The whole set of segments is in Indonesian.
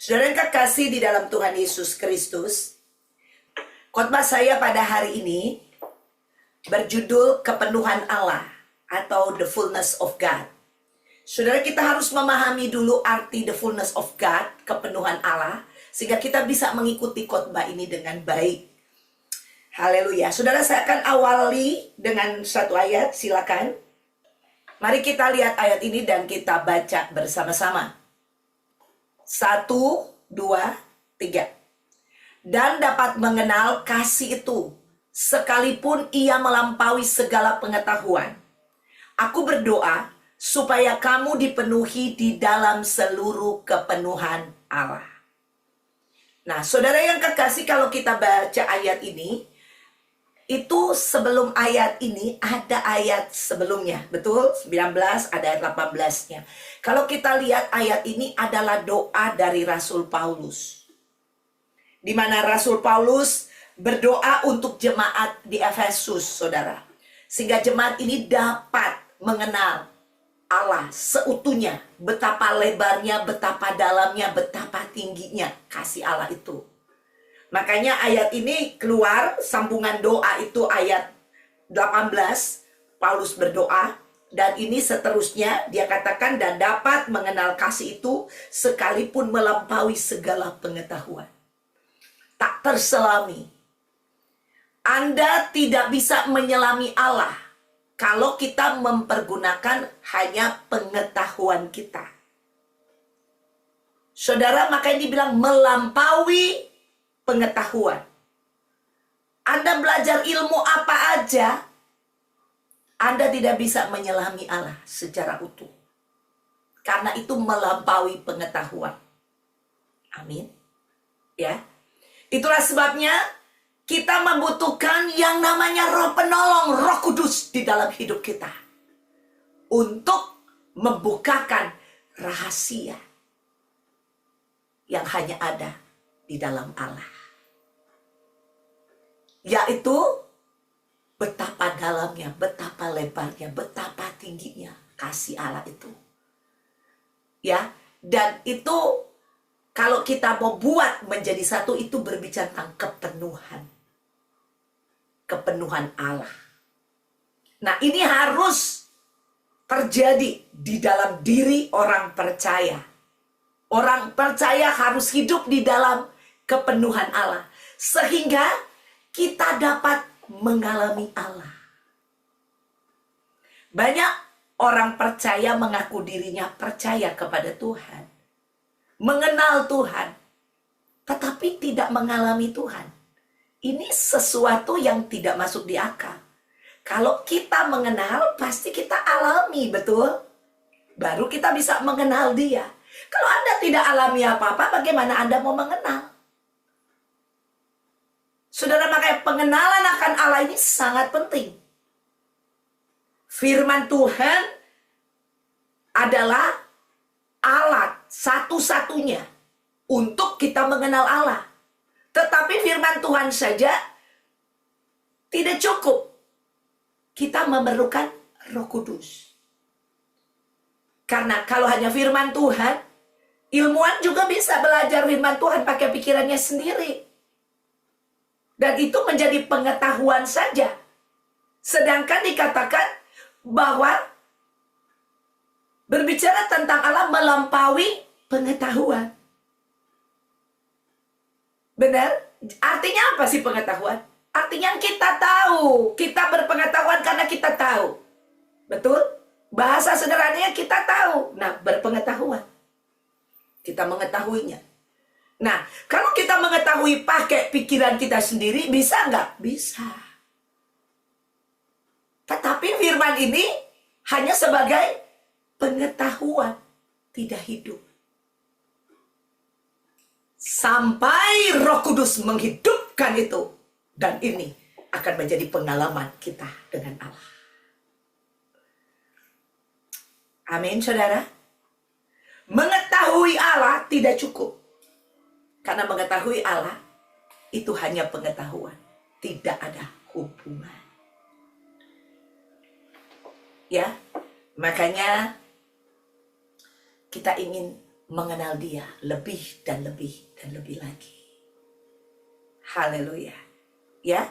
Saudara yang kekasih di dalam Tuhan Yesus Kristus, khotbah saya pada hari ini berjudul Kepenuhan Allah atau The Fullness of God. Saudara, kita harus memahami dulu arti the fullness of God, kepenuhan Allah, sehingga kita bisa mengikuti khotbah ini dengan baik. Haleluya. Saudara, saya akan awali dengan satu ayat, silakan. Mari kita lihat ayat ini dan kita baca bersama-sama. 1, 2, 3. Dan dapat mengenal kasih itu, sekalipun ia melampaui segala pengetahuan. Aku berdoa supaya kamu dipenuhi di dalam seluruh kepenuhan Allah. Nah, saudara yang kekasih, kalau kita baca ayat ini, itu sebelum ayat ini ada ayat sebelumnya, betul? 19 ada ayat 18-nya. Kalau kita lihat ayat ini adalah doa dari Rasul Paulus, di mana Rasul Paulus berdoa untuk jemaat di Efesus, saudara, sehingga jemaat ini dapat mengenal Allah seutuhnya, betapa lebarnya, betapa dalamnya, betapa tingginya kasih Allah itu. Makanya ayat ini keluar, sambungan doa itu ayat 18, Paulus berdoa, dan ini seterusnya dia katakan, dan dapat mengenal kasih itu sekalipun melampaui segala pengetahuan. Tak terselami. Anda tidak bisa menyelami Allah kalau kita mempergunakan hanya pengetahuan kita. Saudara, makanya dibilang melampaui pengetahuan. Anda belajar ilmu apa aja, Anda tidak bisa menyelami Allah secara utuh. Karena itu melampaui pengetahuan. Amin. Ya. Itulah sebabnya kita membutuhkan yang namanya Roh Penolong, Roh Kudus di dalam hidup kita. Untuk membukakan rahasia yang hanya ada di dalam Allah. Yaitu betapa dalamnya, betapa lebarnya, betapa tingginya kasih Allah itu. Ya, dan itu kalau kita mau buat menjadi satu, itu berbicara tentang kepenuhan. Kepenuhan Allah. Nah, ini harus terjadi di dalam diri orang percaya. Orang percaya harus hidup di dalam kepenuhan Allah, sehingga kita dapat mengalami Allah. Banyak orang percaya mengaku dirinya percaya kepada Tuhan, mengenal Tuhan, tetapi tidak mengalami Tuhan. Ini sesuatu yang tidak masuk di akal. Kalau kita mengenal, pasti kita alami, betul? Baru kita bisa mengenal Dia. Kalau Anda tidak alami apa-apa, bagaimana Anda mau mengenal? Saudara, makanya pengenalan akan Allah ini sangat penting. Firman Tuhan adalah alat satu-satunya untuk kita mengenal Allah. Tetapi firman Tuhan saja tidak cukup. Kita memerlukan Roh Kudus. Karena kalau hanya firman Tuhan, ilmuwan juga bisa belajar firman Tuhan pakai pikirannya sendiri. Dan itu menjadi pengetahuan saja. Sedangkan dikatakan bahwa berbicara tentang Allah melampaui pengetahuan. Benar? Artinya apa sih pengetahuan? Artinya kita tahu. Kita berpengetahuan karena kita tahu. Betul? Bahasa sederhananya kita tahu. Nah, berpengetahuan. Kita mengetahuinya. Nah, kalau kita mengetahui pakai pikiran kita sendiri, bisa nggak? Bisa. Tetapi firman ini hanya sebagai pengetahuan, tidak hidup. Sampai Roh Kudus menghidupkan itu. Dan ini akan menjadi pengalaman kita dengan Allah. Amin, saudara. Mengetahui Allah tidak cukup. Karena mengetahui Allah itu hanya pengetahuan, tidak ada hubungan. Ya, makanya kita ingin mengenal dia lebih dan lebih dan lebih lagi. Haleluya. Ya,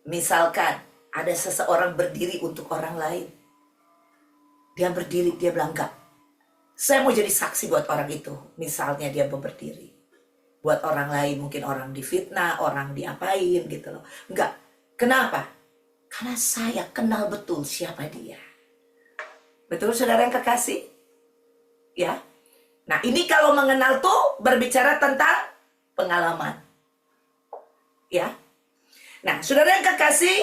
misalkan ada seseorang berdiri untuk orang lain. Dia berdiri, dia bilang enggak. Saya mau jadi saksi buat orang itu. Misalnya dia berdiri. Buat orang lain, mungkin orang difitnah, orang diapain gitu loh. Enggak. Kenapa? Karena saya kenal betul siapa dia. Betul saudara yang kekasih? Ya. Nah ini kalau mengenal tuh berbicara tentang pengalaman. Ya. Nah saudara yang kekasih,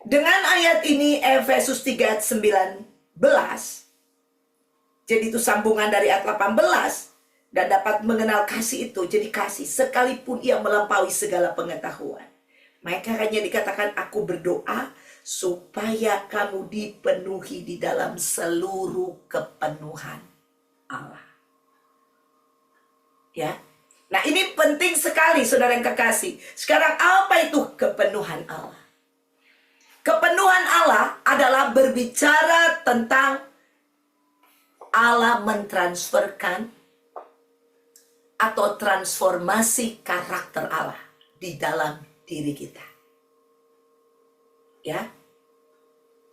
dengan ayat ini Efesus 3:19, jadi itu sambungan dari ayat 18, dan dapat mengenal kasih itu, jadi kasih sekalipun ia melampaui segala pengetahuan. Maka hanya dikatakan aku berdoa supaya kamu dipenuhi di dalam seluruh kepenuhan Allah. Ya. Nah, ini penting sekali saudara yang kekasih. Sekarang apa itu kepenuhan Allah? Kepenuhan Allah adalah berbicara tentang Allah mentransferkan atau transformasi karakter Allah di dalam diri kita. Ya.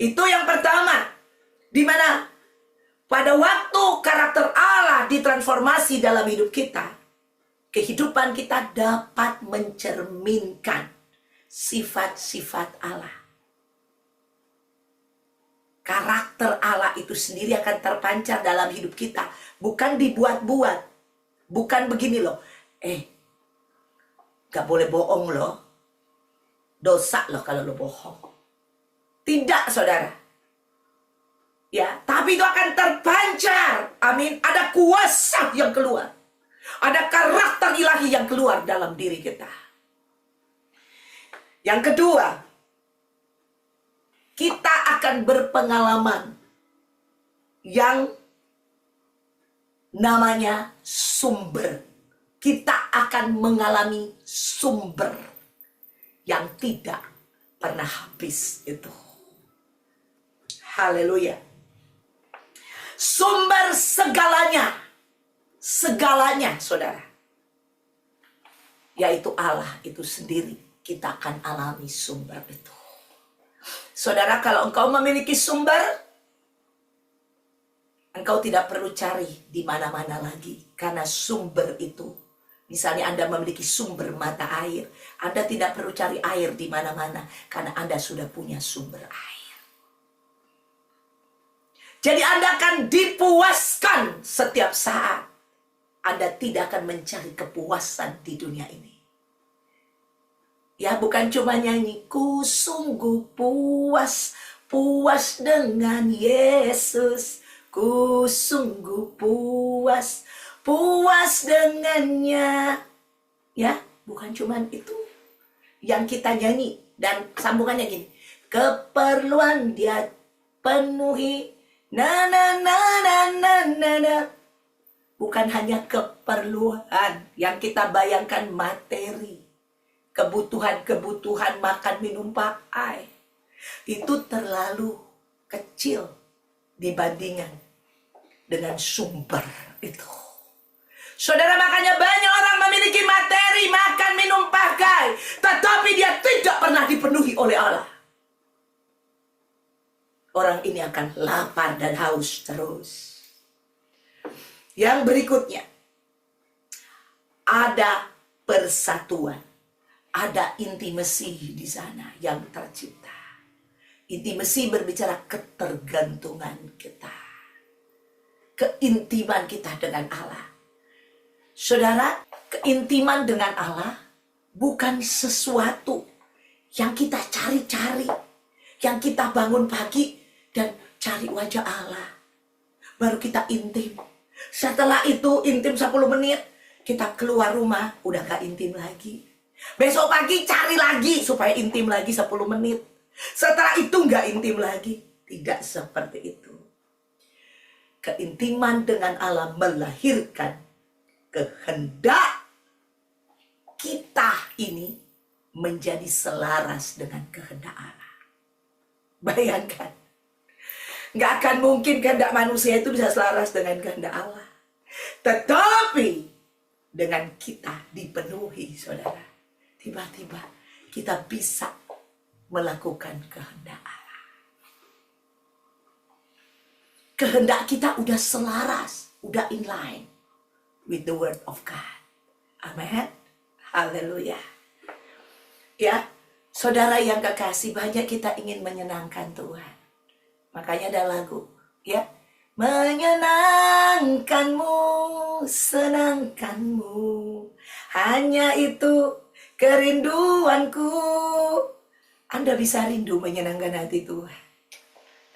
Itu yang pertama. Di mana pada waktu karakter Allah ditransformasi dalam hidup kita, kehidupan kita dapat mencerminkan sifat-sifat Allah. Karakter Allah itu sendiri akan terpancar dalam hidup kita. Bukan dibuat-buat. Bukan begini loh. Gak boleh bohong loh. Dosa loh kalau lo bohong. Tidak saudara. Ya, tapi itu akan terpancar. Amin. Ada kuasa yang keluar. Ada karakter ilahi yang keluar dalam diri kita. Yang kedua, kita akan berpengalaman yang namanya sumber. Kita akan mengalami sumber yang tidak pernah habis itu. Haleluya. Sumber segalanya. Segalanya, saudara. Yaitu Allah itu sendiri. Kita akan alami sumber itu. Saudara, kalau engkau memiliki sumber, engkau tidak perlu cari di mana-mana lagi. Karena sumber itu, misalnya Anda memiliki sumber mata air, Anda tidak perlu cari air di mana-mana. Karena Anda sudah punya sumber air. Jadi Anda akan dipuaskan setiap saat. Anda tidak akan mencari kepuasan di dunia ini. Ya, bukan cuma nyanyi, ku sungguh puas, puas dengan Yesus. Ku sungguh puas, puas dengannya. Ya, bukan cuma itu yang kita nyanyi. Dan sambungannya gini, keperluan dia penuhi. Na na na na na na na. Bukan hanya keperluan yang kita bayangkan materi. Kebutuhan-kebutuhan makan, minum, pakai. Itu terlalu kecil dibandingkan dengan sumber itu. Saudara, makanya banyak orang memiliki materi, makan, minum, pakai. Tetapi dia tidak pernah dipenuhi oleh Allah. Orang ini akan lapar dan haus terus. Yang berikutnya, ada persatuan. Ada intimasi di sana yang tercipta. Intimasi berbicara ketergantungan kita. Keintiman kita dengan Allah. Saudara, keintiman dengan Allah bukan sesuatu yang kita cari-cari. Yang kita bangun pagi dan cari wajah Allah. Baru kita intim. Setelah itu intim 10 menit, kita keluar rumah, udah gak intim lagi. Besok pagi cari lagi supaya intim lagi 10 menit. Setelah itu gak intim lagi. Tidak seperti itu. Keintiman dengan Allah melahirkan kehendak kita ini menjadi selaras dengan kehendak Allah. Bayangkan. Gak akan mungkin kehendak manusia itu bisa selaras dengan kehendak Allah. Tetapi dengan kita dipenuhi, saudara, tiba-tiba kita bisa melakukan kehendak Allah. Kehendak kita udah selaras, udah in line with the word of God. Amin. Haleluya. Ya, saudara yang kekasih, banyak kita ingin menyenangkan Tuhan. Makanya ada lagu, ya. Menyenangkanmu, senangkanmu, hanya itu kerinduanku. Anda bisa rindu menyenangkan hati Tuhan.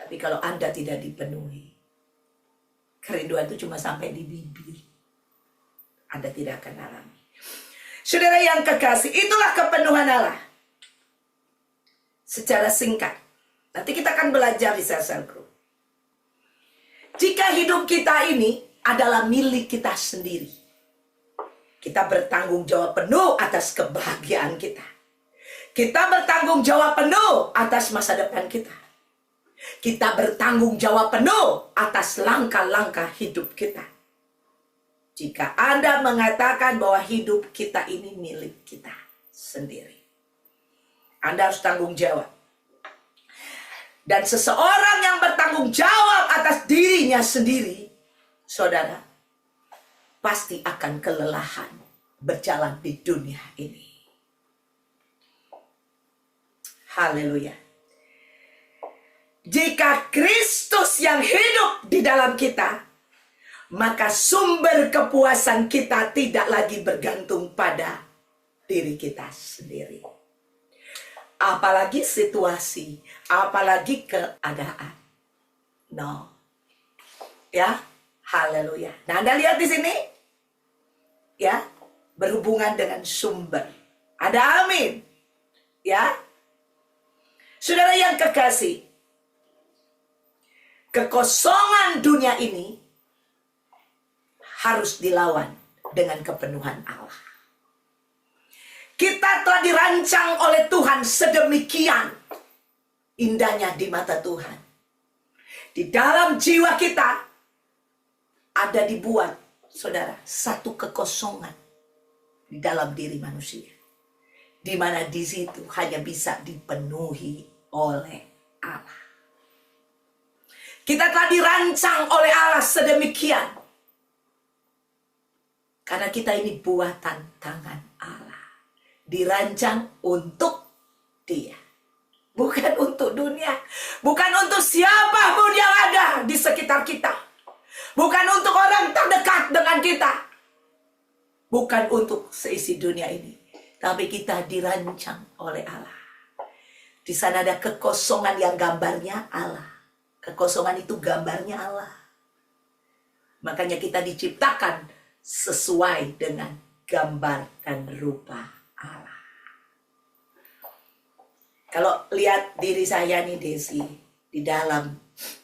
Tapi kalau Anda tidak dipenuhi, kerinduan itu cuma sampai di bibir. Anda tidak akan alami. Saudara yang kekasih, itulah kepenuhan Allah. Secara singkat, nanti kita akan belajar di sel-sel group. Jika hidup kita ini adalah milik kita sendiri, kita bertanggung jawab penuh atas kebahagiaan kita. Kita bertanggung jawab penuh atas masa depan kita. Kita bertanggung jawab penuh atas langkah-langkah hidup kita. Jika Anda mengatakan bahwa hidup kita ini milik kita sendiri, Anda harus tanggung jawab. Dan seseorang yang bertanggung jawab atas dirinya sendiri, saudara, pasti akan kelelahan berjalan di dunia ini. Haleluya. Jika Kristus yang hidup di dalam kita, maka sumber kepuasan kita tidak lagi bergantung pada diri kita sendiri. Apalagi situasi, apalagi keadaan. No. Ya, haleluya. Nah, Anda lihat di sini, ya, berhubungan dengan sumber. Ada amin. Ya. Saudara yang kekasih, kekosongan dunia ini harus dilawan dengan kepenuhan Allah. Kita telah dirancang oleh Tuhan sedemikian indahnya di mata Tuhan. Di dalam jiwa kita ada dibuat, saudara, satu kekosongan di dalam diri manusia. Di mana di situ hanya bisa dipenuhi oleh Allah. Kita telah dirancang oleh Allah sedemikian. Karena kita ini buatan tangan Allah. Dirancang untuk Dia, bukan untuk dunia, bukan untuk siapapun yang ada di sekitar kita, bukan untuk orang terdekat dengan kita, bukan untuk seisi dunia ini, tapi kita dirancang oleh Allah. Di sana ada kekosongan yang gambarnya Allah. Kekosongan itu gambarnya Allah. Makanya kita diciptakan sesuai dengan gambar dan rupa Allah. Kalau lihat diri saya nih Desi, di dalam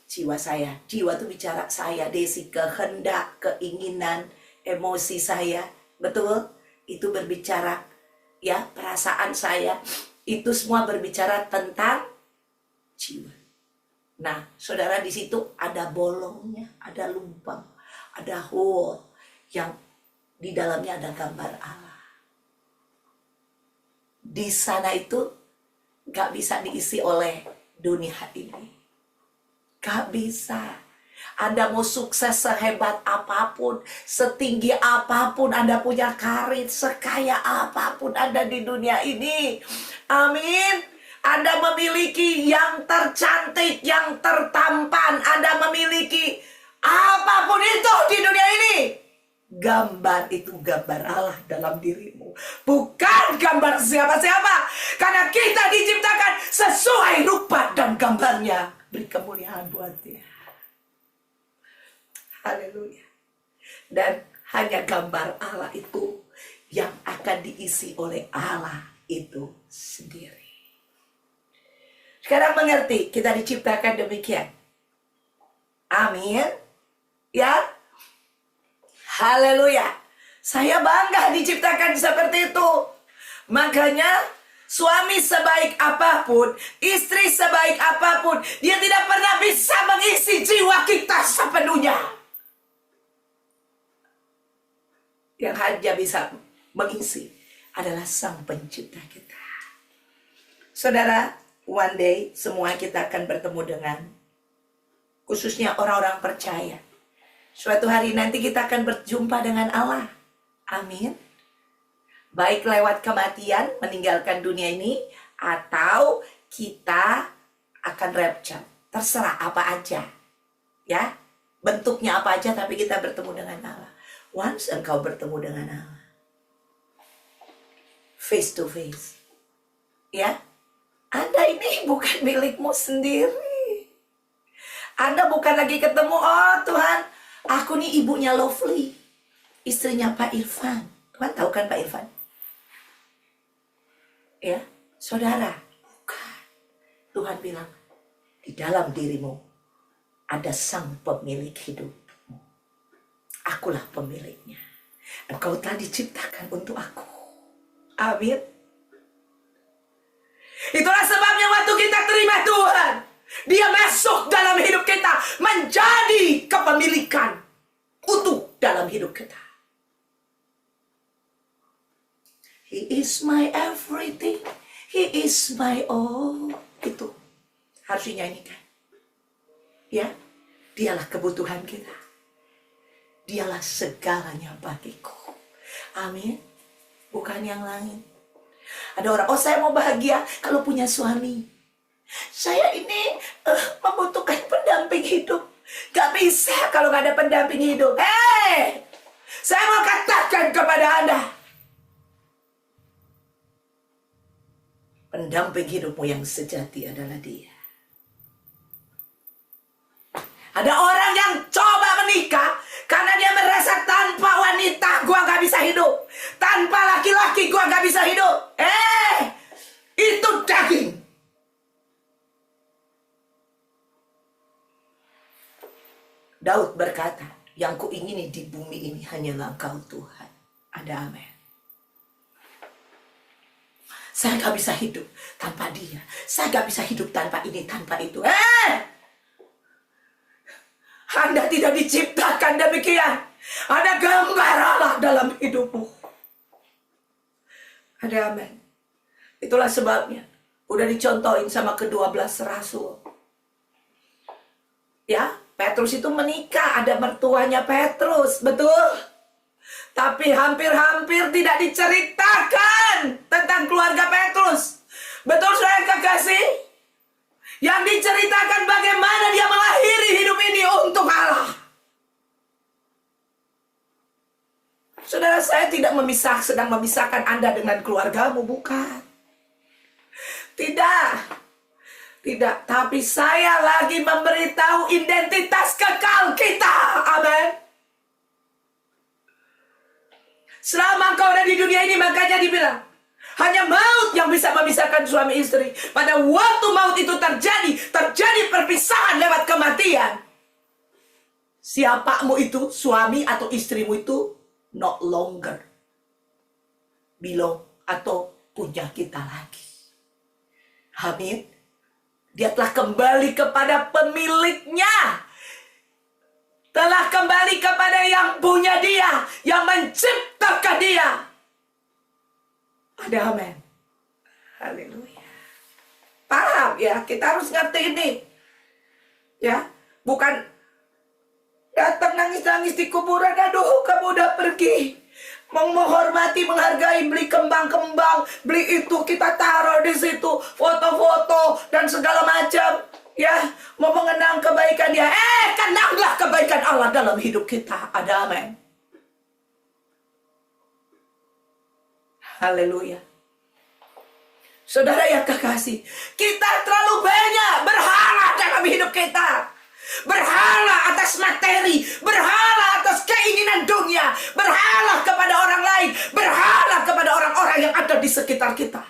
jiwa saya, jiwa itu bicara saya, Desi, kehendak, keinginan, emosi saya, betul? Itu berbicara, ya, perasaan saya, itu semua berbicara tentang jiwa. Nah, saudara, di situ ada bolongnya, ada lubang, ada hole yang di dalamnya ada gambar Allah. Di sana itu gak bisa diisi oleh dunia ini. Gak bisa. Anda mau sukses sehebat apapun, setinggi apapun, Anda punya karir, sekaya apapun Anda di dunia ini. Amin. Anda memiliki yang tercantik, yang tertampan, Anda memiliki apapun itu di dunia ini. Gambar itu gambar Allah dalam dirimu, bukan gambar siapa-siapa. Karena kita diciptakan sesuai rupa dan gambarnya. Beri kemuliaan buat Dia. Haleluya. Dan hanya gambar Allah itu yang akan diisi oleh Allah itu sendiri. Sekarang mengerti, kita diciptakan demikian. Amin. Ya. Haleluya. Saya bangga diciptakan seperti itu. Makanya suami sebaik apapun, istri sebaik apapun, dia tidak pernah bisa mengisi jiwa kita sepenuhnya. yang hanya bisa mengisi adalah Sang Pencipta kita. Saudara, one day semua kita akan bertemu dengan, khususnya orang-orang percaya, suatu hari nanti kita akan berjumpa dengan Allah. Amin. Baik lewat kematian, meninggalkan dunia ini, atau kita akan rapture. Terserah apa aja. Ya, bentuknya apa aja, tapi kita bertemu dengan Allah. Once engkau bertemu dengan Allah, face to face, ya, Anda ini bukan milikmu sendiri. Anda bukan lagi ketemu, oh Tuhan, aku nih ibunya Lovely, istrinya Pak Irfan. Tuhan tahu kan Pak Irfan? Ya, saudara, bukan. Tuhan bilang, di dalam dirimu ada Sang Pemilik hidupmu. Akulah pemiliknya. Engkau telah diciptakan untuk aku. Amin. Itulah sebabnya waktu kita terima Tuhan, Dia masuk dalam hidup kita, menjadi kepemilikan utuh dalam hidup kita. He is my everything. He is my all. Itu harus dinyanyikan. Ya, Dialah kebutuhan kita. Dialah segalanya bagiku. Amin. Bukan yang lain. Ada orang, oh saya mau bahagia kalau punya suami. Saya ini membutuhkan pendamping hidup. Gak bisa kalau gak ada pendamping hidup. Saya mau katakan kepada Anda, pendamping hidupmu yang sejati adalah Dia. Ada orang yang coba menikah karena dia merasa tanpa wanita gua gak bisa hidup, tanpa laki-laki gua gak bisa hidup. Itu daging. Daud berkata, yang kuingini di bumi ini hanyalah Engkau Tuhan. Ada amin. Saya gak bisa hidup tanpa Dia. Saya gak bisa hidup tanpa ini, tanpa itu. Anda tidak diciptakan demikian. Ada gambar Allah dalam hidupmu. Ada amin. Itulah sebabnya udah dicontohin sama ke-12 rasul. Ya, Petrus itu menikah, ada mertuanya Petrus, betul? Tapi hampir-hampir tidak diceritakan tentang keluarga Petrus. Betul saudara kekasih? Yang diceritakan bagaimana dia mengakhiri hidup ini untuk Allah. Saudara, saya tidak sedang memisahkan Anda dengan keluargamu, bukan. Tidak. Tapi saya lagi memberitahu identitas kekal kita. Amin. Selama engkau ada di dunia ini, makanya dibilang, hanya maut yang bisa memisahkan suami istri. Pada waktu maut itu terjadi perpisahan lewat kematian. Siapamu itu, suami atau istrimu itu, no longer belong atau punya kita lagi. Amin. Dia telah kembali kepada pemiliknya. Telah kembali kepada yang punya dia, yang menciptakan dia. Ada amin. Haleluya. Paham ya, kita harus ngerti ini. Ya, bukan datang nangis-nangis di kuburan, aduh kamu udah pergi. Menghormati, menghargai, beli kembang-kembang, beli itu kita taruh di situ, foto-foto dan segala macam. Ya, mau mengenang kebaikan dia. Kenanglah kebaikan Allah dalam hidup kita. Ada amin. Haleluya. Saudara yang kekasih, kita terlalu banyak berhala dalam hidup kita. Berhala atas materi, berhala atas keinginan dunia, berhala kepada orang lain, berhala kepada orang-orang yang ada di sekitar kita.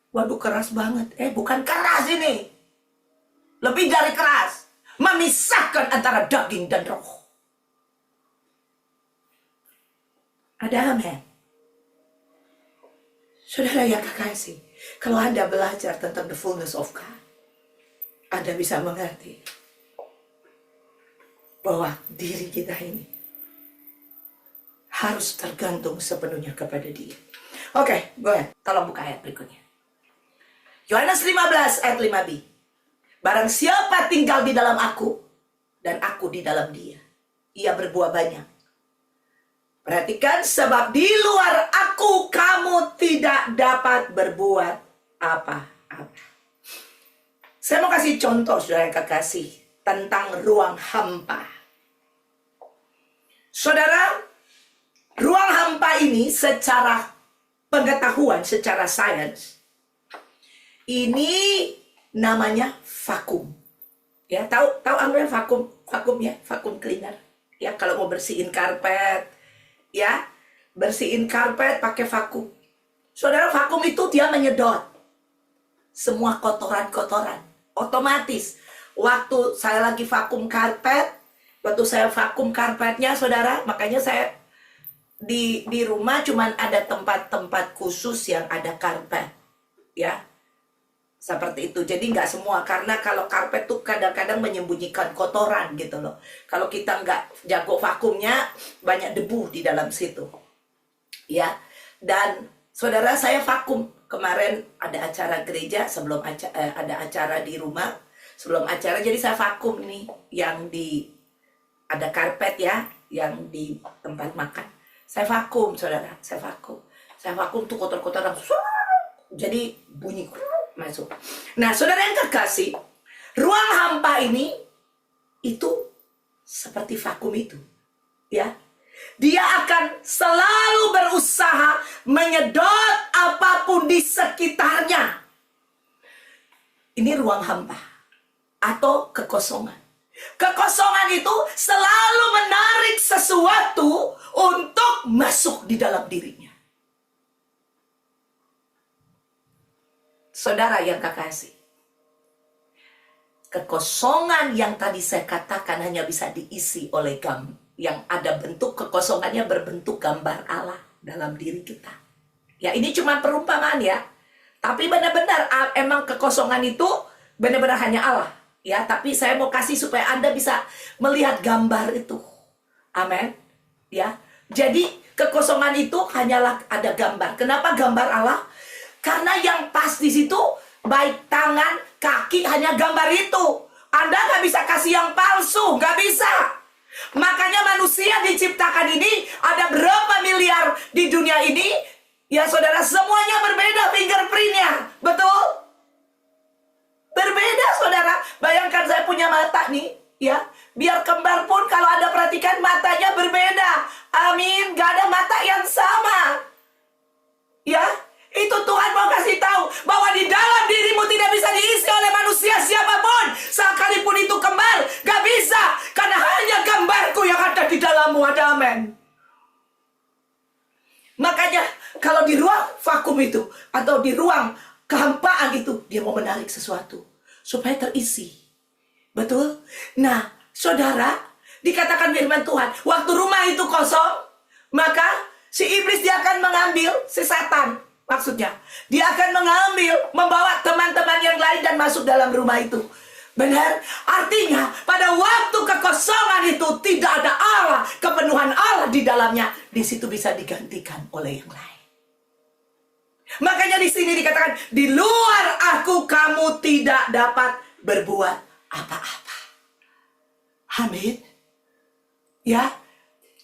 Waduh, keras banget. Bukan keras ini. Lebih dari keras. Memisahkan antara daging dan roh. Ada amin. Saudara yang kekasih, kalau Anda belajar tentang the fullness of God, Anda bisa mengerti bahwa diri kita ini harus tergantung sepenuhnya kepada Dia. Oke, go ahead. Tolong buka ayat berikutnya. Yohanes 15 ayat 5b. Barang siapa tinggal di dalam aku dan aku di dalam dia, ia berbuah banyak. Perhatikan, sebab di luar aku kamu tidak dapat berbuat apa-apa. Saya mau kasih contoh, saudara yang kekasih, tentang ruang hampa. Saudara, ruang hampa ini secara pengetahuan, secara sains, ini namanya vakum. Ya, tahu anggaran vakum ya, vakum cleaner. Ya, kalau mau bersihin karpet, ya, bersihin karpet pakai vakum. Saudara, vakum itu dia menyedot semua kotoran-kotoran. Otomatis waktu saya lagi vakum karpet, waktu saya vakum karpetnya, saudara, makanya saya di rumah cuman ada tempat-tempat khusus yang ada karpet. Ya. Seperti itu. Jadi nggak semua, karena kalau karpet tuh kadang-kadang menyembunyikan kotoran gitu loh. Kalau kita nggak jago vakumnya, banyak debu di dalam situ. Ya. Dan saudara, saya vakum. Kemarin ada acara gereja, sebelum ada acara di rumah. Sebelum acara, jadi saya vakum nih. Yang ada karpet ya, yang di tempat makan. Saya vakum, saudara. Saya vakum tuh kotor-kotoran. Jadi bunyi masuk. Nah, saudara yang terkasih, ruang hampa ini itu seperti vakum itu, ya. Dia akan selalu berusaha menyedot apapun di sekitarnya. Ini ruang hampa atau kekosongan. Kekosongan itu selalu menarik sesuatu untuk masuk di dalam dirinya. Saudara yang kekasih, kekosongan yang tadi saya katakan hanya bisa diisi oleh yang ada bentuk kekosongannya berbentuk gambar Allah dalam diri kita. Ya, ini cuma perumpamaan ya. Tapi benar-benar emang kekosongan itu benar-benar hanya Allah. Ya, tapi saya mau kasih supaya Anda bisa melihat gambar itu. Amin. Ya. Jadi kekosongan itu hanyalah ada gambar. Kenapa gambar Allah? Karena yang pas di situ, baik tangan, kaki, hanya gambar itu. Anda nggak bisa kasih yang palsu, nggak bisa. Makanya manusia diciptakan ini, ada berapa miliar di dunia ini, ya saudara, semuanya berbeda fingerprintnya, betul? Berbeda, saudara. Bayangkan saya punya mata nih, ya. Biar kembar pun kalau Anda perhatikan matanya berbeda. Amin, nggak ada mata yang sama. Ya. Itu Tuhan mau kasih tahu bahwa di dalam dirimu tidak bisa diisi oleh manusia siapapun. Sekalipun itu kembar, gak bisa. Karena hanya gambarku yang ada di dalammu. Ada amin. Makanya kalau di ruang vakum itu, atau di ruang kehampaan itu, dia mau menarik sesuatu supaya terisi. Betul? Nah, saudara, dikatakan firman Tuhan, waktu rumah itu kosong, maka si iblis dia akan mengambil, si setan maksudnya, dia akan mengambil, membawa teman-teman yang lain dan masuk dalam rumah itu. Benar? Artinya, pada waktu kekosongan itu tidak ada Allah, kepenuhan Allah di dalamnya. Di situ bisa digantikan oleh yang lain. Makanya di sini dikatakan, di luar aku kamu tidak dapat berbuat apa-apa. Amin. Ya,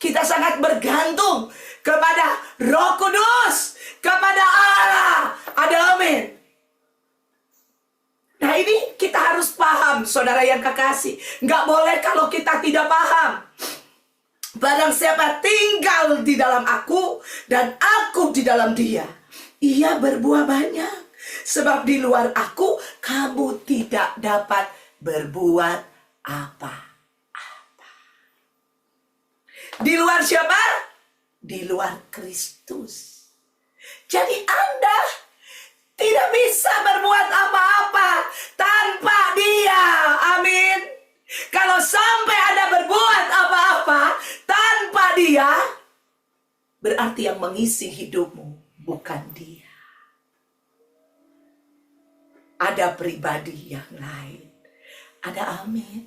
kita sangat bergantung kepada Roh Kudus, kepada Allah. Ada amin. Nah, ini kita harus paham, saudara yang kekasih. Nggak boleh kalau kita tidak paham. Barang siapa tinggal di dalam aku dan aku di dalam dia, ia berbuah banyak. Sebab di luar aku kamu tidak dapat berbuat apa. Di luar siapa? Di luar Kristus. Jadi Anda tidak bisa berbuat apa-apa tanpa Dia. Amin. Kalau sampai Anda berbuat apa-apa tanpa Dia, berarti yang mengisi hidupmu bukan Dia. Ada pribadi yang lain. Ada amin.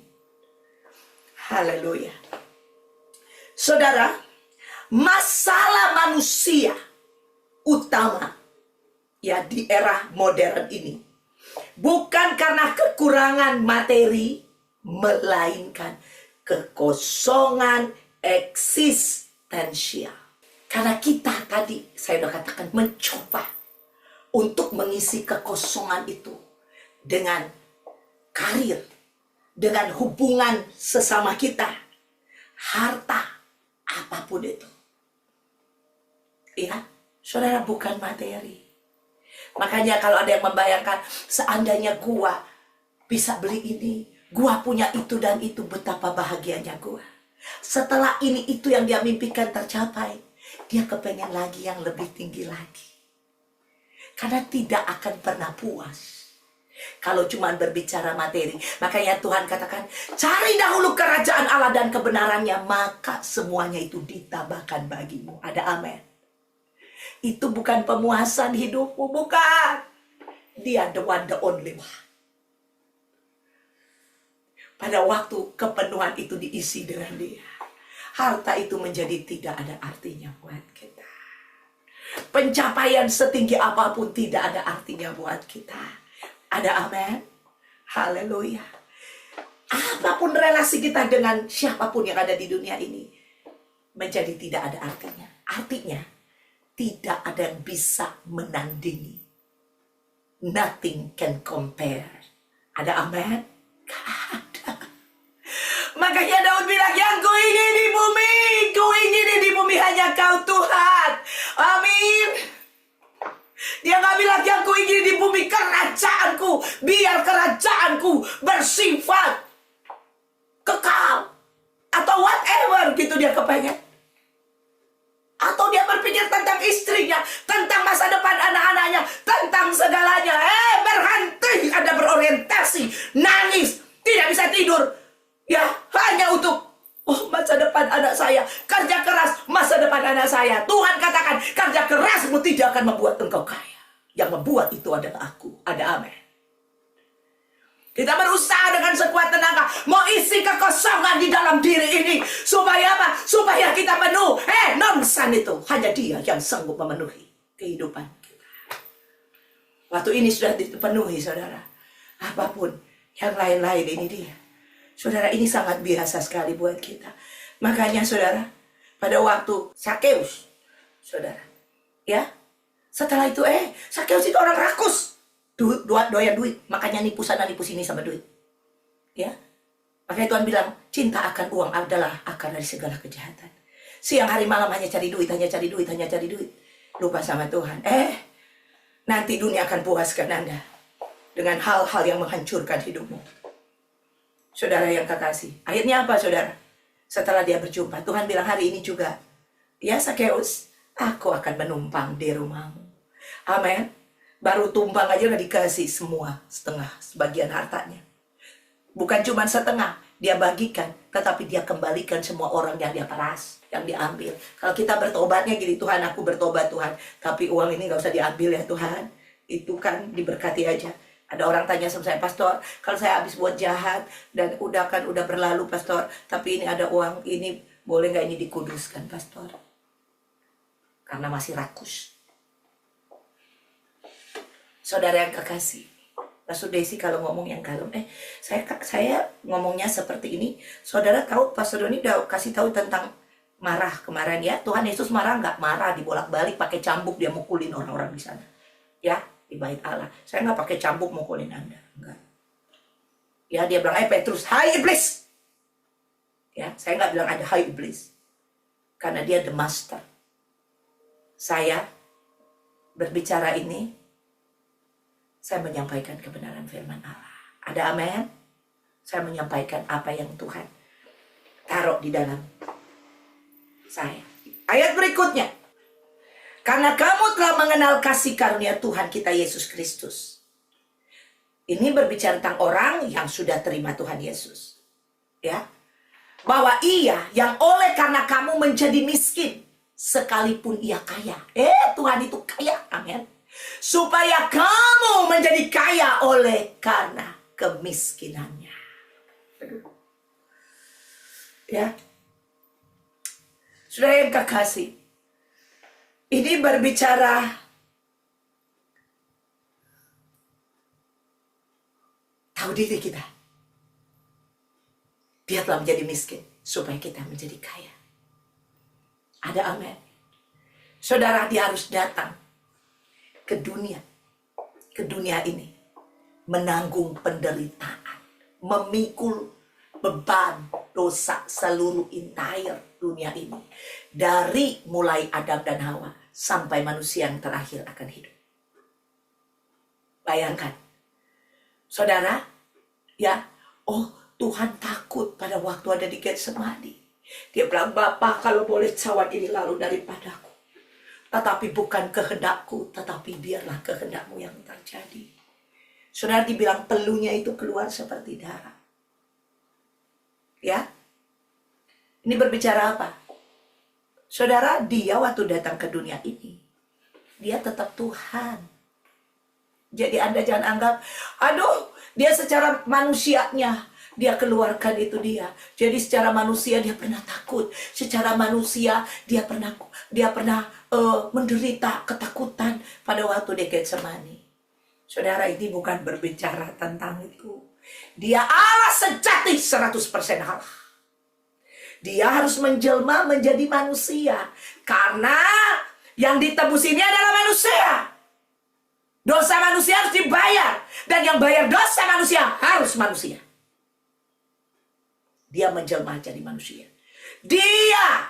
Haleluya. Saudara, masalah manusia utama ya di era modern ini bukan karena kekurangan materi, melainkan kekosongan eksistensial. Karena kita tadi, saya sudah katakan, mencoba untuk mengisi kekosongan itu dengan karir, dengan hubungan sesama kita, harta, apapun itu. Ya, saudara, bukan materi. Makanya kalau ada yang membayangkan, seandainya gua bisa beli ini, gua punya itu dan itu, betapa bahagianya gua. Setelah ini itu yang dia mimpikan tercapai, dia kepengen lagi yang lebih tinggi lagi. Karena tidak akan pernah puas kalau cuma berbicara materi. Makanya Tuhan katakan, cari dahulu kerajaan Allah dan kebenarannya, maka semuanya itu ditambahkan bagimu. Ada amin. Itu bukan pemuasan hidupmu, bukan. Dia the one, the only one. Pada waktu kepenuhan itu diisi dengan dia, harta itu menjadi tidak ada artinya buat kita. Pencapaian setinggi apapun tidak ada artinya buat kita. Ada amin. Haleluya. Apapun relasi kita dengan siapapun yang ada di dunia ini menjadi tidak ada artinya. Artinya tidak ada yang bisa menandingi. Nothing can compare. Ada amin? Gak ada. Makanya Daud bilang, yang ku ingin di bumi hanya kau Tuhan. Amin. Dia gak bilang, yang ku ingin di bumi kerajaanku, biar kerajaanku bersifat kekal, atau whatever gitu dia kepengen. Atau dia berpikir tentang istrinya, tentang masa depan anak-anaknya, tentang segalanya. Berhenti Anda berorientasi, nangis, tidak bisa tidur. Ya, hanya untuk masa depan anak saya. Kerja keras, masa depan anak saya. Tuhan katakan, kerja kerasmu tidak akan membuat engkau kaya. Yang membuat itu adalah aku. Ada amin. Kita berusaha dengan sekuat tenaga mau isi kekosongan di dalam diri ini. Supaya apa? Supaya kita penuh. Nonsen itu. Hanya dia yang sanggup memenuhi kehidupan kita. Waktu ini sudah dipenuhi, saudara. Apapun yang lain-lain ini dia. Saudara, ini sangat biasa sekali buat kita. Makanya saudara, pada waktu Sakeus, saudara, ya, setelah itu Sakeus itu orang rakus, doyan duit, makanya nipu sana nipu sini sama duit, ya. Makanya Tuhan bilang, cinta akan uang adalah akar dari segala kejahatan. Siang hari malam hanya cari duit, hanya cari duit, hanya cari duit, lupa sama Tuhan. Nanti dunia akan puaskan Anda dengan hal-hal yang menghancurkan hidupmu. Saudara yang kekasih, akhirnya apa saudara? Setelah dia berjumpa, Tuhan bilang hari ini juga, ya Sakeus, aku akan menumpang di rumahmu. Amin. Baru tumpang aja udah dikasih semua, setengah, sebagian hartanya. Bukan cuma setengah, dia bagikan, tetapi dia kembalikan semua orang yang dia peras, yang diambil. Kalau kita bertobatnya gini, Tuhan aku bertobat Tuhan, tapi uang ini gak usah diambil ya Tuhan. Itu kan diberkati aja. Ada orang tanya sama saya, Pastor, kalau saya habis buat jahat dan udah berlalu, Pastor, tapi ini ada uang ini, boleh nggak ini dikuduskan, Pastor? Karena masih rakus. Saudara yang kekasih, Pastor Desi kalau ngomong yang kalem, saya ngomongnya seperti ini. Saudara tahu, Pastor Doni udah kasih tahu tentang marah kemarin ya. Tuhan Yesus marah nggak? Marah, dibolak-balik pakai cambuk dia mukulin orang-orang di sana, ya. Di bait Allah. Saya nggak pakai cambuk mukulin Anda. Enggak. Ya, dia bilang, Petrus, hai iblis. Ya, saya nggak bilang ada hai iblis. Karena dia the master. Saya berbicara ini, saya menyampaikan kebenaran firman Allah. Ada amin? Saya menyampaikan apa yang Tuhan taruh di dalam saya. Ayat berikutnya. Karena kamu telah mengenal kasih karunia Tuhan kita Yesus Kristus. Ini berbicara tentang orang yang sudah terima Tuhan Yesus. Ya. Bahwa ia yang oleh karena kamu menjadi miskin, sekalipun ia kaya. Tuhan itu kaya. Amin. Supaya kamu menjadi kaya oleh karena kemiskinannya. Ya, saudara yang kekasih, ini berbicara tahu diri kita. Dia telah menjadi miskin supaya kita menjadi kaya. Ada amin. Saudara, dia harus datang ke dunia ini, menanggung penderitaan, memikul beban dosa seluruh entire dunia ini, dari mulai Adam dan Hawa sampai manusia yang terakhir akan hidup. Bayangkan, saudara, ya, Tuhan takut pada waktu ada di Getsemani. Dia bilang, Bapa, kalau boleh cawan ini lalu daripadaku. Tetapi bukan kehendakku, tetapi biarlah kehendakmu yang terjadi. Saudara, dibilang pelunya itu keluar seperti darah. Ya, ini berbicara apa? Saudara, dia waktu datang ke dunia ini, dia tetap Tuhan. Jadi Anda jangan anggap, aduh, dia secara manusianya, dia keluarkan itu dia. Jadi secara manusia dia pernah takut. Secara manusia dia pernah menderita ketakutan pada waktu di Getsemani. Saudara, ini bukan berbicara tentang itu. Dia Allah sejati 100% Allah. Dia harus menjelma menjadi manusia. Karena yang ditebus ini adalah manusia. Dosa manusia harus dibayar. Dan yang bayar dosa manusia harus manusia. Dia menjelma jadi manusia. Dia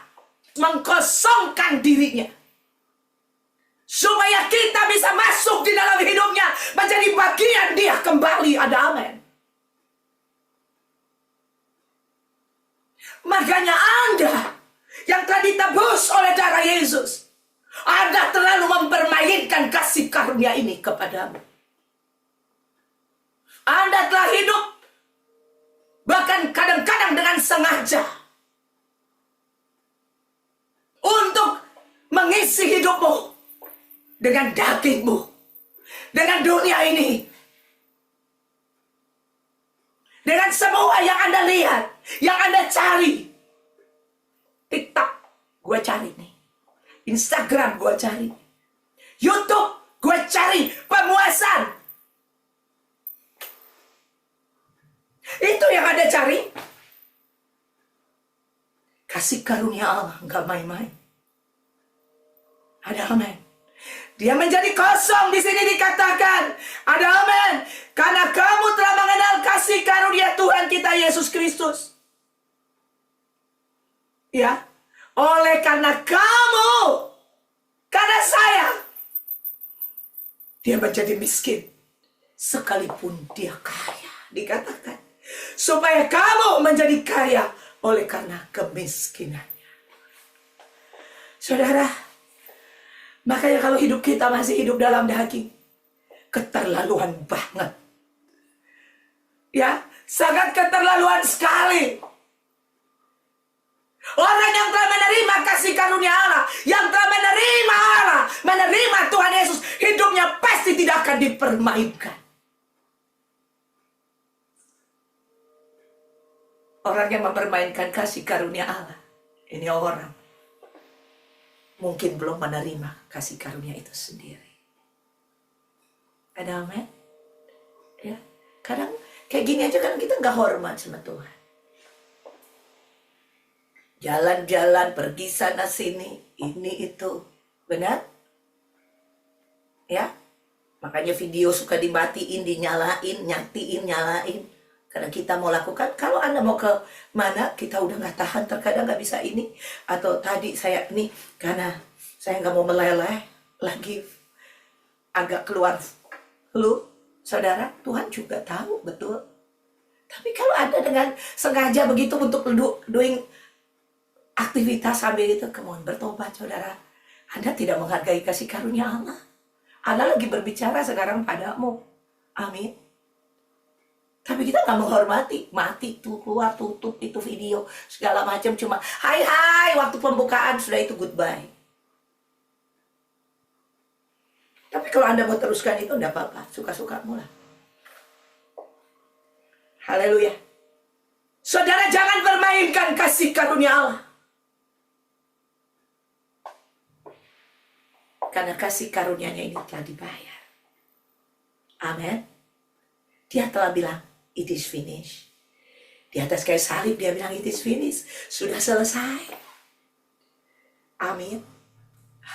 mengkosongkan dirinya. Supaya kita bisa masuk di dalam hidupnya. Menjadi bagian dia kembali. Ada amin. Makanya Anda yang telah ditebus oleh darah Yesus, Anda terlalu mempermainkan kasih karunia ini kepadamu. Anda telah hidup bahkan kadang-kadang dengan sengaja untuk mengisi hidupmu dengan dagingmu, dengan dunia ini, dengan semua yang Anda lihat, yang Anda cari. TikTok gue cari nih, Instagram gue cari, YouTube gue cari pemuasan. Itu yang Anda cari. Kasih karunia Allah gak main-main. Ada amin. Dia menjadi kosong, di sini dikatakan. Ada amin. Karena kamu telah mengenal kasih karunia Tuhan kita Yesus Kristus. Ya. Oleh karena kamu, karena saya, dia menjadi miskin. Sekalipun dia kaya. Dikatakan. Supaya kamu menjadi kaya oleh karena kemiskinannya. Saudara, makanya kalau hidup kita masih hidup dalam daging, keterlaluan banget. Ya, sangat keterlaluan sekali. Orang yang telah menerima kasih karunia Allah, yang telah menerima Allah, menerima Tuhan Yesus, hidupnya pasti tidak akan dipermainkan. Orang yang mempermainkan kasih karunia Allah, ini orang mungkin belum menerima kasih karunia itu sendiri. Ada amin? Ya, kadang kayak gini aja kan kita nggak hormat sama Tuhan. Jalan-jalan, pergi sana sini, ini itu, benar? Ya, makanya video suka dimatiin, dinyalain, nyatiin, nyalain. Karena kita mau lakukan, kalau Anda mau ke mana, kita udah nggak tahan, terkadang nggak bisa ini. Atau tadi saya ini, karena saya nggak mau meleleh, lagi agak keluar flu. Saudara, Tuhan juga tahu, betul. Tapi kalau Anda dengan sengaja begitu untuk doing aktivitas sambil itu, kemudian bertobat, saudara. Anda tidak menghargai kasih karunia Allah. Allah lagi berbicara sekarang padamu. Amin. Tapi kita nggak menghormati, mati tuh keluar, tutup itu video segala macam, cuma hai waktu pembukaan sudah itu goodbye. Tapi kalau Anda mau teruskan itu enggak apa-apa, suka-sukamu lah. Haleluya. Saudara, jangan permainkan kasih karunia Allah. Karena kasih karunia-Nya ini telah dibayar. Amin. Dia telah bilang, it is finished. Di atas kayu salib dia bilang, it is finished. Sudah selesai. Amin.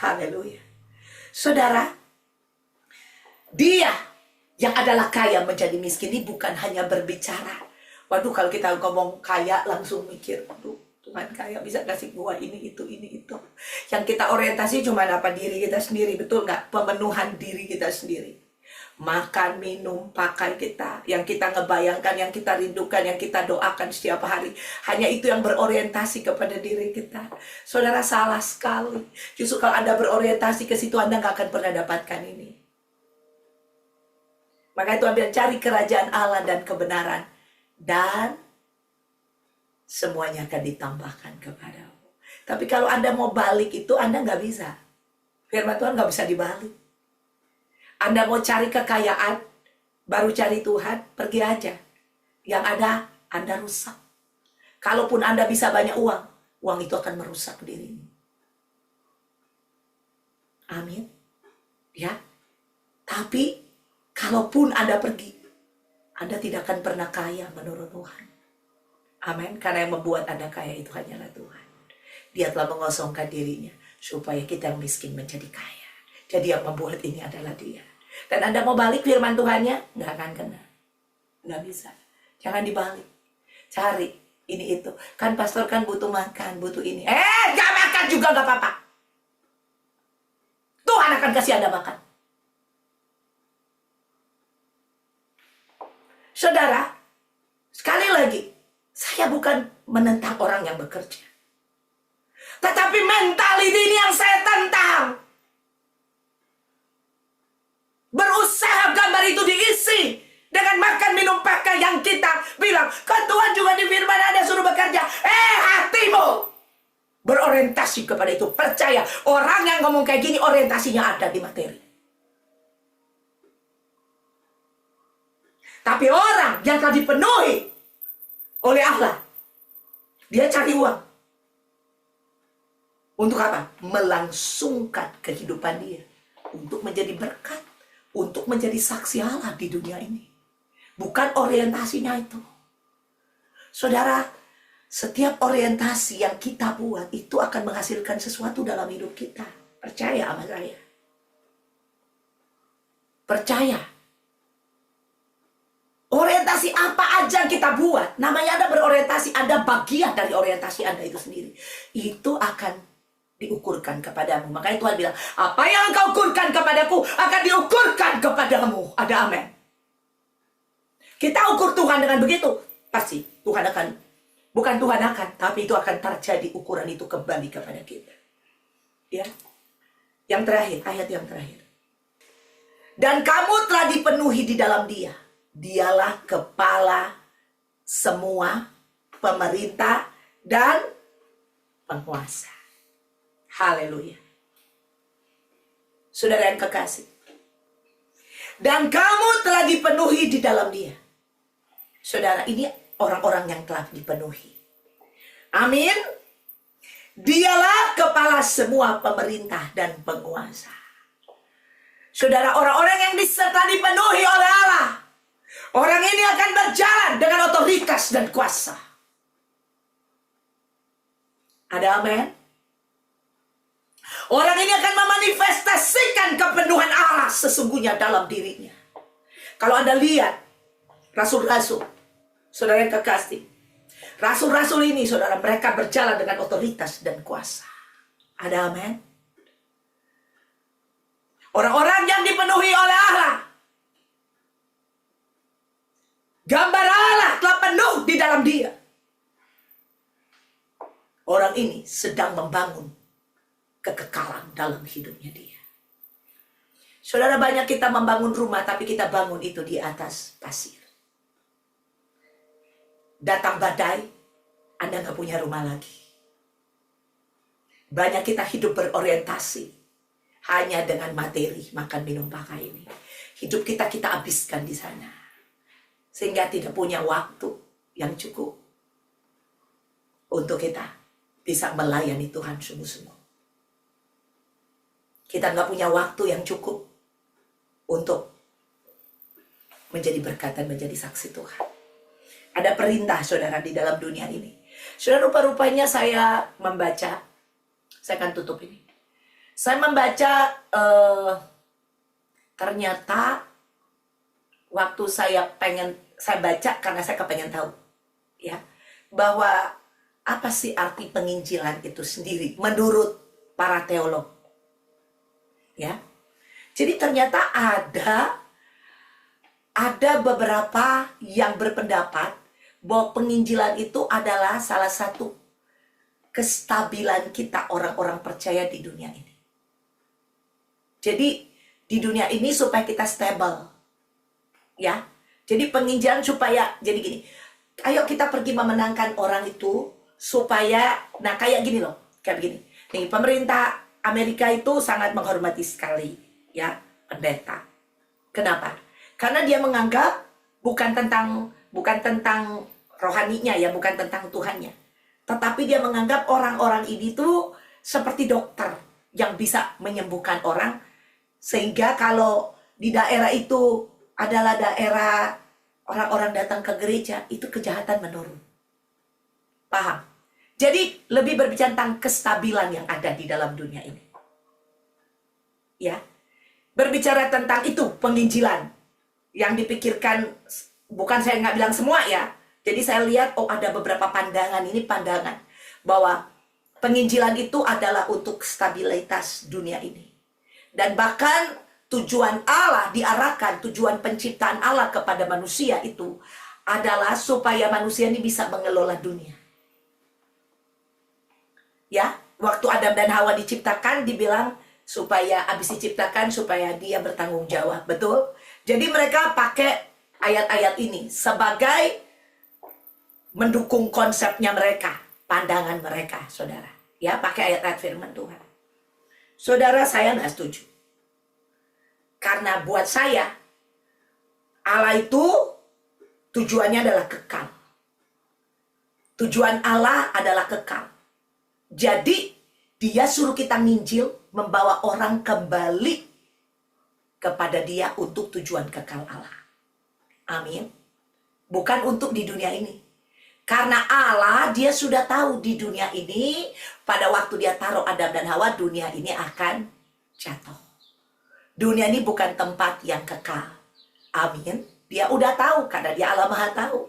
Haleluya. Saudara, dia yang adalah kaya menjadi miskin ini bukan hanya berbicara. Waduh, kalau kita ngomong kaya langsung mikir, aduh, Tuhan kaya bisa kasih gua ini, itu, ini, itu. Yang kita orientasi cuma apa? Diri kita sendiri, betul nggak? Pemenuhan diri kita sendiri. Makan, minum, pakai kita. Yang kita ngebayangkan, yang kita rindukan, yang kita doakan setiap hari. Hanya itu yang berorientasi kepada diri kita. Saudara, salah sekali. Justru kalau Anda berorientasi ke situ, Anda nggak akan pernah dapatkan ini. Maka itu ambil cari kerajaan Allah dan kebenaran. Dan semuanya akan ditambahkan kepadamu. Tapi kalau Anda mau balik itu, Anda nggak bisa. Firman Tuhan nggak bisa dibalik. Anda mau cari kekayaan, baru cari Tuhan, pergi aja. Yang ada, Anda rusak. Kalaupun Anda bisa banyak uang, uang itu akan merusak dirimu. Amin. Ya. Tapi, kalaupun Anda pergi, Anda tidak akan pernah kaya menurut Tuhan. Amin. Karena yang membuat Anda kaya itu hanyalah Tuhan. Dia telah mengosongkan dirinya supaya kita yang miskin menjadi kaya. Jadi yang membuat ini adalah Dia. Dan Anda mau balik firman Tuhannya, nggak akan kena. Nggak bisa. Jangan dibalik. Cari ini itu. Kan pastor kan butuh makan, butuh ini. Nggak makan juga nggak apa-apa. Tuhan akan kasih Anda makan. Saudara, sekali lagi, saya bukan menentang orang yang bekerja. Tetapi mentality ini yang saya tentang. Berusaha gambar itu diisi dengan makan, minum, pakai yang kita bilang. Kan Tuhan juga di firman ada suruh bekerja. Hatimu berorientasi kepada itu. Percaya, orang yang ngomong kayak gini orientasinya ada di materi. Tapi orang yang telah dipenuhi oleh Allah, dia cari uang. Untuk apa? Melangsungkan kehidupan dia. Untuk menjadi berkat. Untuk menjadi saksi Allah di dunia ini. Bukan orientasinya itu. Saudara, setiap orientasi yang kita buat itu akan menghasilkan sesuatu dalam hidup kita. Percaya sama saya. Percaya. Orientasi apa aja yang kita buat, namanya Anda berorientasi, Anda bagian dari orientasi Anda itu sendiri. Itu akan diukurkan kepadamu. Makanya Tuhan bilang, apa yang engkau ukurkan kepadaku akan diukurkan kepadamu. Ada amin. Kita ukur Tuhan dengan begitu, pasti Tuhan akan, bukan Tuhan akan, tapi itu akan terjadi, ukuran itu kembali kepada kita. Ya. Yang terakhir, ayat yang terakhir. Dan kamu telah dipenuhi di dalam Dia. Dialah kepala semua pemerintah dan penguasa. Haleluya. Saudara yang kekasih. Dan kamu telah dipenuhi di dalam Dia. Saudara, ini orang-orang yang telah dipenuhi. Amin. Dialah kepala semua pemerintah dan penguasa. Saudara, orang-orang yang telah dipenuhi oleh Allah. Orang ini akan berjalan dengan otoritas dan kuasa. Ada amin? Orang ini akan memanifestasikan kepenuhan Allah sesungguhnya dalam dirinya. Kalau Anda lihat rasul-rasul, saudara yang kekasih, rasul-rasul ini, saudara, mereka berjalan dengan otoritas dan kuasa. Ada amin? Orang-orang yang dipenuhi oleh Allah, gambar Allah telah penuh di dalam dia. Orang ini sedang membangun kekekalan dalam hidupnya dia. Saudara, banyak kita membangun rumah, tapi kita bangun itu di atas pasir. Datang badai, Anda nggak punya rumah lagi. Banyak kita hidup berorientasi hanya dengan materi, makan, minum, pakai ini. Hidup kita habiskan di sana. Sehingga tidak punya waktu yang cukup untuk kita bisa melayani Tuhan sungguh-sungguh. Kita nggak punya waktu yang cukup untuk menjadi berkat dan menjadi saksi Tuhan. Ada perintah saudara di dalam dunia ini. Saudara, rupa-rupanya saya membaca, saya akan tutup ini. Saya membaca ternyata waktu saya baca karena saya kepengen tahu ya, bahwa apa sih arti penginjilan itu sendiri menurut para teolog. Ya. Jadi ternyata ada beberapa yang berpendapat bahwa penginjilan itu adalah salah satu kestabilan kita orang-orang percaya di dunia ini. Jadi di dunia ini supaya kita stable. Ya. Jadi penginjilan supaya jadi gini. Ayo kita pergi memenangkan orang itu supaya kayak gini loh, kayak begini. Nih, pemerintah Amerika itu sangat menghormati sekali ya pendeta. Kenapa? Karena dia menganggap bukan tentang rohaninya ya, bukan tentang Tuhannya. Tetapi dia menganggap orang-orang ini tuh seperti dokter yang bisa menyembuhkan orang, sehingga kalau di daerah itu adalah daerah orang-orang datang ke gereja, itu kejahatan menurun. Paham? Jadi lebih berbicara tentang kestabilan yang ada di dalam dunia ini. Ya. Berbicara tentang itu penginjilan yang dipikirkan, bukan saya nggak bilang semua ya. Jadi saya lihat ada beberapa pandangan bahwa penginjilan itu adalah untuk stabilitas dunia ini. Dan bahkan tujuan Allah diarahkan, tujuan penciptaan Allah kepada manusia itu adalah supaya manusia ini bisa mengelola dunia. Ya, waktu Adam dan Hawa diciptakan dibilang habis diciptakan supaya dia bertanggung jawab, betul? Jadi mereka pakai ayat-ayat ini sebagai mendukung konsepnya mereka, pandangan mereka, saudara. Ya, pakai ayat-ayat firman Tuhan. Saudara, saya nggak setuju. Karena buat saya, Allah itu tujuannya adalah kekal. Tujuan Allah adalah kekal. Jadi dia suruh kita nginjil, membawa orang kembali kepada dia untuk tujuan kekal Allah. Amin. Bukan untuk di dunia ini. Karena Allah, dia sudah tahu di dunia ini, pada waktu dia taruh Adam dan Hawa, dunia ini akan jatuh. Dunia ini bukan tempat yang kekal. Amin. Dia udah tahu, karena dia Allah Maha tahu.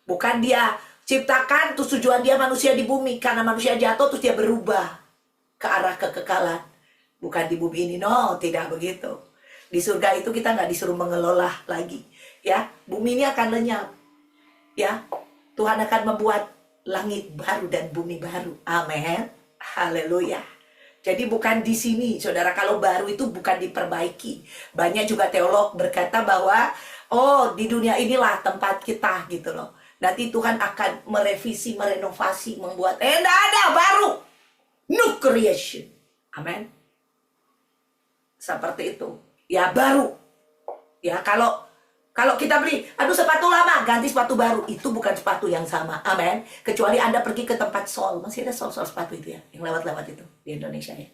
Bukan dia ciptakan, terus tujuan dia manusia di bumi. Karena manusia jatuh, terus dia berubah ke arah kekekalan. Bukan di bumi ini, no, tidak begitu. Di surga itu kita nggak disuruh mengelola lagi. Ya, bumi ini akan lenyap. Ya, Tuhan akan membuat langit baru dan bumi baru. Amin. Haleluya. Jadi bukan di sini, saudara. Kalau baru itu bukan diperbaiki. Banyak juga teolog berkata bahwa, di dunia inilah tempat kita, gitu loh. Nanti Tuhan akan merevisi, merenovasi, membuat enggak ada baru, new creation. Amin. Seperti itu. Ya baru. Ya kalau kita beli, sepatu lama, ganti sepatu baru, itu bukan sepatu yang sama. Amin. Kecuali Anda pergi ke tempat sol, masih ada sol-sol sepatu itu ya, yang lewat-lewat itu di Indonesia ya.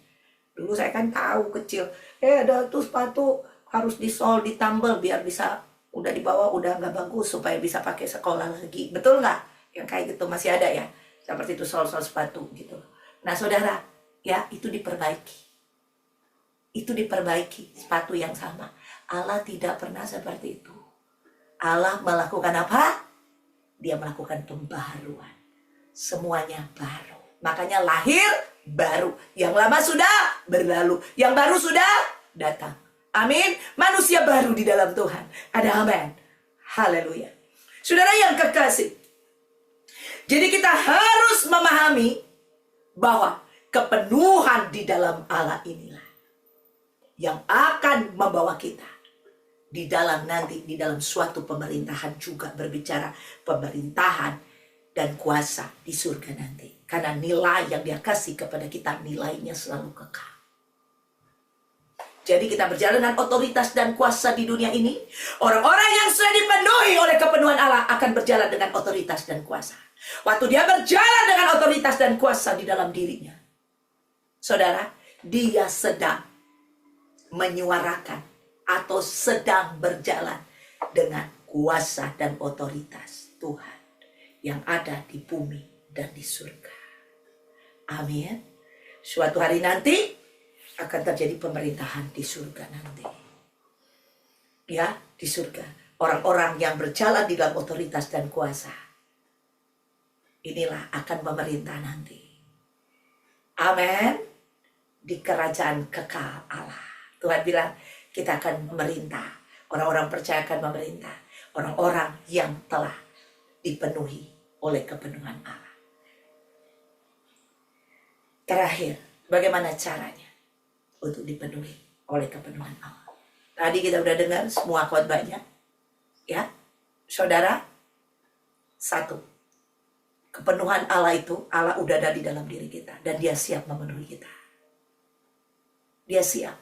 Dulu saya kan tahu kecil, ada tuh sepatu harus disol, ditambal biar bisa, udah dibawa udah nggak bagus supaya bisa pakai sekolah lagi. Betul nggak? Yang kayak gitu masih ada ya. Seperti itu sol-sol sepatu gitu. Nah saudara, ya itu diperbaiki. Itu diperbaiki, sepatu yang sama. Allah tidak pernah seperti itu. Allah melakukan apa? Dia melakukan pembaharuan. Semuanya baru. Makanya lahir baru. Yang lama sudah berlalu. Yang baru sudah datang. Amin. Manusia baru di dalam Tuhan. Ada amin. Haleluya. Saudara yang kekasih. Jadi kita harus memahami bahwa kepenuhan di dalam Allah inilah yang akan membawa kita di dalam suatu pemerintahan, juga berbicara pemerintahan dan kuasa di surga nanti. Karena nilai yang dia kasih kepada kita, nilainya selalu kekal. Jadi kita berjalan dengan otoritas dan kuasa di dunia ini. Orang-orang yang sudah dipenuhi oleh kepenuhan Allah akan berjalan dengan otoritas dan kuasa. Waktu dia berjalan dengan otoritas dan kuasa di dalam dirinya, saudara, dia sedang menyuarakan atau sedang berjalan dengan kuasa dan otoritas Tuhan yang ada di bumi dan di surga. Amin. Suatu hari nanti akan terjadi pemerintahan di surga nanti. Ya, di surga. Orang-orang yang berjalan di dalam otoritas dan kuasa, inilah akan memerintah nanti. Amin. Di kerajaan kekal Allah. Tuhan bilang kita akan memerintah. Orang-orang percaya akan memerintah. Orang-orang yang telah dipenuhi oleh kepenuhan Allah. Terakhir, bagaimana caranya untuk dipenuhi oleh kepenuhan Allah? Tadi kita udah dengar semua khotbahnya. Ya, saudara, satu, kepenuhan Allah itu, Allah udah ada di dalam diri kita. Dan dia siap memenuhi kita. Dia siap.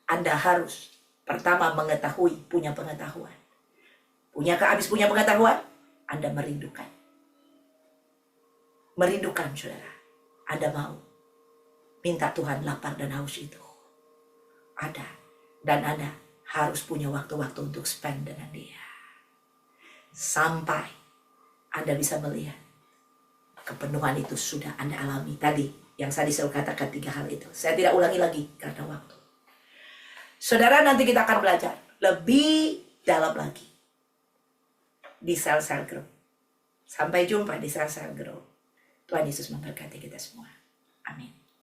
Anda harus pertama mengetahui, punya pengetahuan. Habis punya pengetahuan, Anda merindukan. Merindukan, saudara. Anda mau minta Tuhan lapar dan haus itu. Ada. Dan Anda harus punya waktu-waktu untuk spend dengan dia. Sampai Anda bisa melihat kepenuhan itu sudah Anda alami. Tadi yang saya katakan 3 hal itu. Saya tidak ulangi lagi karena waktu. Saudara, nanti kita akan belajar lebih dalam lagi di sel-sel group. Sampai jumpa di sel-sel group. Tuhan Yesus memberkati kita semua. Amin.